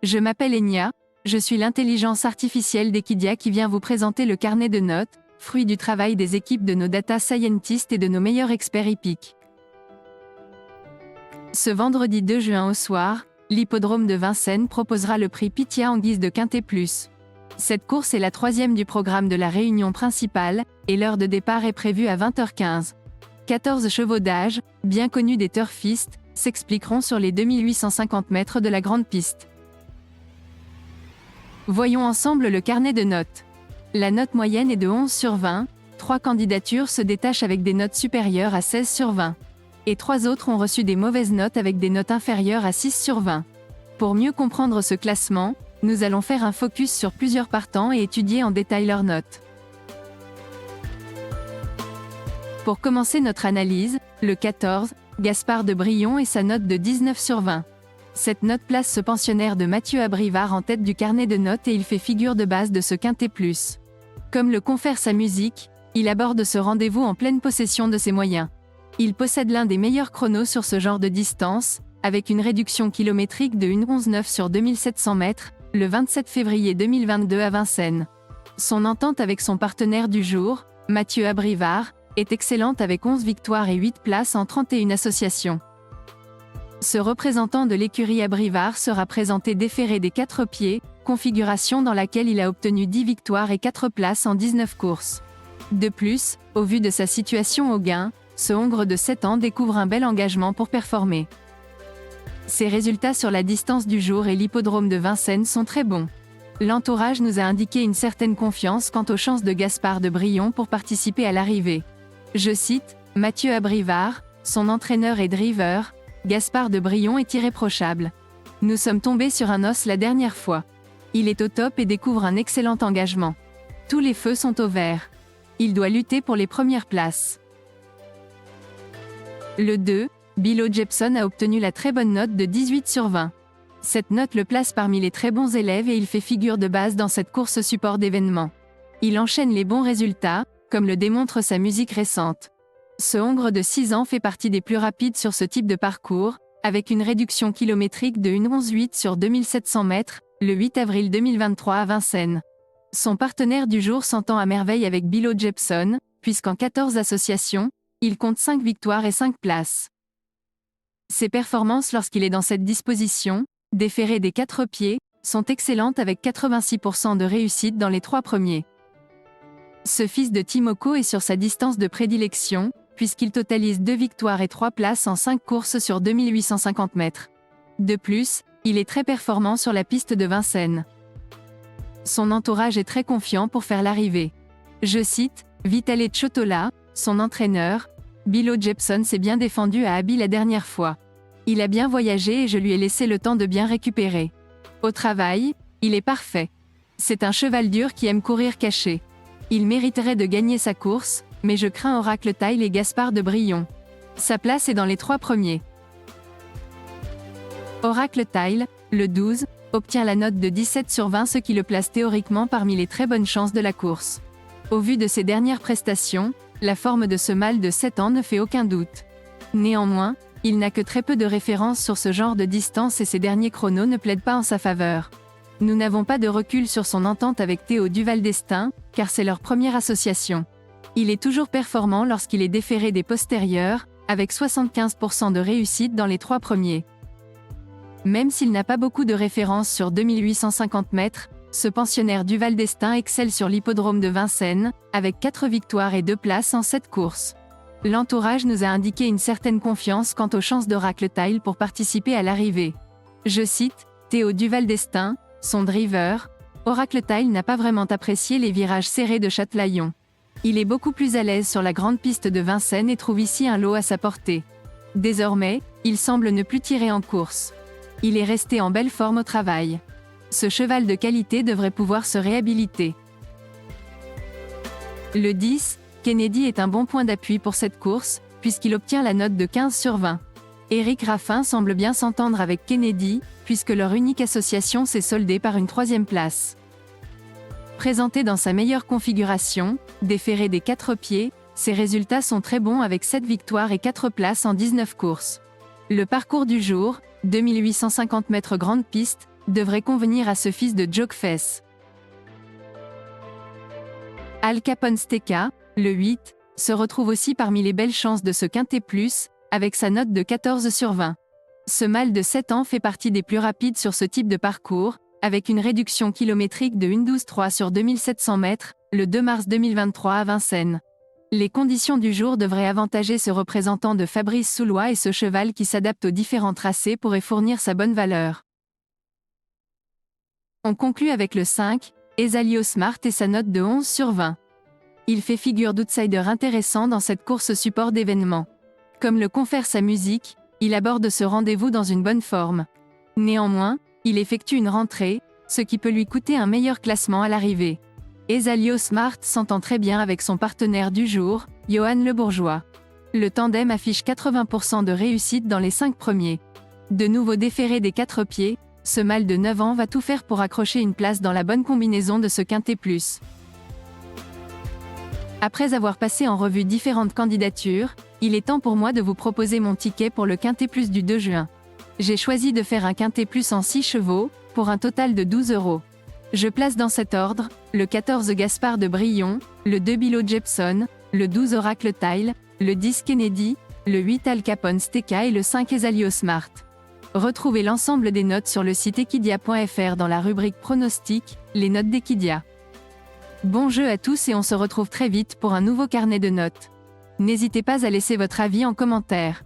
Je m'appelle Enya, je suis l'intelligence artificielle d'Equidia qui vient vous présenter le carnet de notes, fruit du travail des équipes de nos data scientists et de nos meilleurs experts hippiques. Ce vendredi 2 juin au soir, l'hippodrome de Vincennes proposera le prix Pythia en guise de Quintet Plus. Cette course est la troisième du programme de la réunion principale, et l'heure de départ est prévue à 20h15. 14 chevaux d'âge, bien connus des turfistes, s'expliqueront sur les 2850 mètres de la grande piste. Voyons ensemble le carnet de notes. La note moyenne est de 11 sur 20, 3 candidatures se détachent avec des notes supérieures à 16 sur 20. Et 3 autres ont reçu des mauvaises notes avec des notes inférieures à 6 sur 20. Pour mieux comprendre ce classement, nous allons faire un focus sur plusieurs partants et étudier en détail leurs notes. Pour commencer notre analyse, le 14, Gaspard de Brion et sa note de 19 sur 20. Cette note place ce pensionnaire de Mathieu Abrivard en tête du carnet de notes et il fait figure de base de ce Quintet Plus. Comme le confère sa musique, il aborde ce rendez-vous en pleine possession de ses moyens. Il possède l'un des meilleurs chronos sur ce genre de distance, avec une réduction kilométrique de 1,11,9 sur 2700 mètres, le 27 février 2022 à Vincennes. Son entente avec son partenaire du jour, Mathieu Abrivard, est excellente avec 11 victoires et 8 places en 31 associations. Ce représentant de l'écurie Abrivard sera présenté déféré des 4 pieds, configuration dans laquelle il a obtenu 10 victoires et 4 places en 19 courses. De plus, au vu de sa situation au gain, ce Hongre de 7 ans découvre un bel engagement pour performer. Ses résultats sur la distance du jour et l'hippodrome de Vincennes sont très bons. L'entourage nous a indiqué une certaine confiance quant aux chances de Gaspard de Brion pour participer à l'arrivée. Je cite, Mathieu Abrivard, son entraîneur et driver, Gaspard de Brion est irréprochable. Nous sommes tombés sur un os la dernière fois. Il est au top et découvre un excellent engagement. Tous les feux sont au vert. Il doit lutter pour les premières places. Le 2, Billo Jepson a obtenu la très bonne note de 18 sur 20. Cette note le place parmi les très bons élèves et il fait figure de base dans cette course support d'événements. Il enchaîne les bons résultats, comme le démontre sa musique récente. Ce Hongre de 6 ans fait partie des plus rapides sur ce type de parcours, avec une réduction kilométrique de 1,11,8 sur 2700 mètres, le 8 avril 2023 à Vincennes. Son partenaire du jour s'entend à merveille avec Billo Jepson, puisqu'en 14 associations, il compte 5 victoires et 5 places. Ses performances lorsqu'il est dans cette disposition, déféré des 4 pieds, sont excellentes avec 86% de réussite dans les 3 premiers. Ce fils de Timoko est sur sa distance de prédilection, puisqu'il totalise 2 victoires et 3 places en 5 courses sur 2850 mètres. De plus, il est très performant sur la piste de Vincennes. Son entourage est très confiant pour faire l'arrivée. Je cite, Vitale Chotola, son entraîneur, Billo Jepson s'est bien défendu à Aby la dernière fois. Il a bien voyagé et je lui ai laissé le temps de bien récupérer. Au travail, il est parfait. C'est un cheval dur qui aime courir caché. Il mériterait de gagner sa course, mais je crains Oracle Tile et Gaspard de Brion. Sa place est dans les 3 premiers. Oracle Tile, le 12, obtient la note de 17 sur 20 ce qui le place théoriquement parmi les très bonnes chances de la course. Au vu de ses dernières prestations, la forme de ce mâle de 7 ans ne fait aucun doute. Néanmoins, il n'a que très peu de références sur ce genre de distance et ses derniers chronos ne plaident pas en sa faveur. Nous n'avons pas de recul sur son entente avec Théo Duval d'Estaing, car c'est leur première association. Il est toujours performant lorsqu'il est déféré des postérieurs, avec 75% de réussite dans les 3 premiers. Même s'il n'a pas beaucoup de références sur 2850 mètres, ce pensionnaire Duval d'Estaing excelle sur l'hippodrome de Vincennes, avec 4 victoires et 2 places en 7 courses. L'entourage nous a indiqué une certaine confiance quant aux chances d'Oracle Tile pour participer à l'arrivée. Je cite, Théo Duval d'Estaing, son driver, Oracle Tile n'a pas vraiment apprécié les virages serrés de Châtelaillon. Il est beaucoup plus à l'aise sur la grande piste de Vincennes et trouve ici un lot à sa portée. Désormais, il semble ne plus tirer en course. Il est resté en belle forme au travail. Ce cheval de qualité devrait pouvoir se réhabiliter. Le 10, Kennedy est un bon point d'appui pour cette course, puisqu'il obtient la note de 15 sur 20. Éric Raffin semble bien s'entendre avec Kennedy, puisque leur unique association s'est soldée par une 3e place. Présenté dans sa meilleure configuration, déféré des 4 pieds, ses résultats sont très bons avec 7 victoires et 4 places en 19 courses. Le parcours du jour, 2850 mètres grande piste, devrait convenir à ce fils de Jokefess. Al Capone Steka, le 8, se retrouve aussi parmi les belles chances de ce quintet plus, avec sa note de 14/20. Ce mâle de 7 ans fait partie des plus rapides sur ce type de parcours, avec une réduction kilométrique de 1,12,3 sur 2700 mètres, le 2 mars 2023 à Vincennes. Les conditions du jour devraient avantager ce représentant de Fabrice Soulois et ce cheval qui s'adapte aux différents tracés pourrait fournir sa bonne valeur. On conclut avec le 5, Esalio Smart et sa note de 11/20. Il fait figure d'outsider intéressant dans cette course support d'événements. Comme le confère sa musique, il aborde ce rendez-vous dans une bonne forme. Néanmoins, il effectue une rentrée, ce qui peut lui coûter un meilleur classement à l'arrivée. Esalio Smart s'entend très bien avec son partenaire du jour, Johan Le Bourgeois. Le tandem affiche 80% de réussite dans les 5 premiers. De nouveau déféré des 4 pieds, ce mâle de 9 ans va tout faire pour accrocher une place dans la bonne combinaison de ce quintet plus. Après avoir passé en revue différentes candidatures, il est temps pour moi de vous proposer mon ticket pour le quintet plus du 2 juin. J'ai choisi de faire un quintet plus en 6 chevaux, pour un total de 12 €. Je place dans cet ordre, le 14 Gaspard de Brion, le 2 Bilo Jepson, le 12 Oracle Tile, le 10 Kennedy, le 8 Al Capone Steka et le 5 Esalio Smart. Retrouvez l'ensemble des notes sur le site equidia.fr dans la rubrique Pronostic, les notes d'Equidia. Bon jeu à tous et on se retrouve très vite pour un nouveau carnet de notes. N'hésitez pas à laisser votre avis en commentaire.